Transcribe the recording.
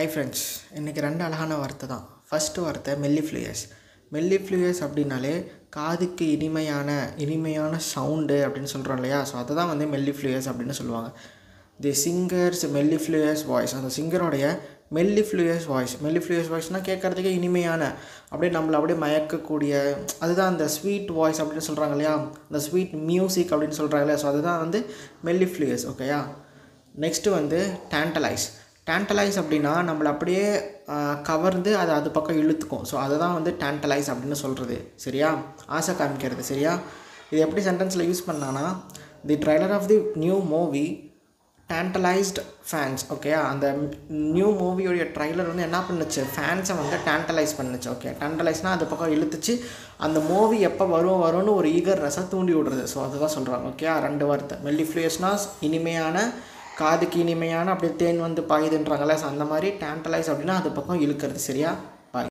Hi friends, இன்றைக்கி ரெண்டு அழகான வார்த்தை தான். ஃபஸ்ட்டு வார்த்தை மெல்லிஃப்ளூயஸ். மெல்லிஃப்ளூயஸ் அப்படின்னாலே காதுக்கு இனிமையான சவுண்டு அப்படின்னு சொல்கிறோம் இல்லையா? ஸோ அதை தான் வந்து மெல்லிஃப்ளூயஸ் அப்படின்னு சொல்லுவாங்க. தி சிங்கர்ஸ் மெல்லிஃப்ளூயஸ் வாய்ஸ், அந்த சிங்கரோடைய மெல்லிஃப்ளூயஸ் வாய்ஸ்னால் கேட்குறதுக்கே இனிமையான, அப்படியே நம்மளை அப்படியே மயக்கக்கூடிய, அதுதான் அந்த ஸ்வீட் வாய்ஸ் அப்படின்னு சொல்கிறாங்க இல்லையா? அந்த ஸ்வீட் மியூசிக் அப்படின்னு சொல்கிறாங்க இல்லையா? ஸோ அதுதான் வந்து மெல்லிஃப்ளூயஸ். ஓகேயா? நெக்ஸ்ட்டு வந்து டேண்டலைஸ் அப்படின்னா நம்மளை அப்படியே கவர்ந்து அது பக்கம் இழுத்துக்கும். ஸோ அதை தான் வந்து டேண்டலைஸ் அப்படின்னு சொல்கிறது. சரியா? ஆசை காமிக்கிறது. சரியா? இது எப்படி சென்டென்ஸில் யூஸ் பண்ணான்னா, the trailer of the new movie tantalised fans. Okay, அந்த நியூ மூவியோடைய ட்ரைலர் வந்து என்ன பண்ணுச்சு, ஃபேன்ஸை வந்து டேண்டலைஸ் பண்ணுச்சு. ஓகே, டேண்டலைஸ்னால் அது பக்கம் இழுத்துச்சு, அந்த மூவி எப்போ வரும்னு ஒரு ஈகர்னஸாக தூண்டி விடுறது. ஸோ அதுதான் சொல்கிறாங்க. ஓகே, ரெண்டு வார்த்தை. மெல்லிஃப்ளூயஸ்னால் இனிமையான, காதுக்கு இனிமையான, அப்படியே தேன் வந்து பாயுதுன்றாங்களே. ஸோ அந்த மாதிரி டேண்டலைஸ் அப்படின்னா அது பக்கம் இழுக்கிறது. சரியா?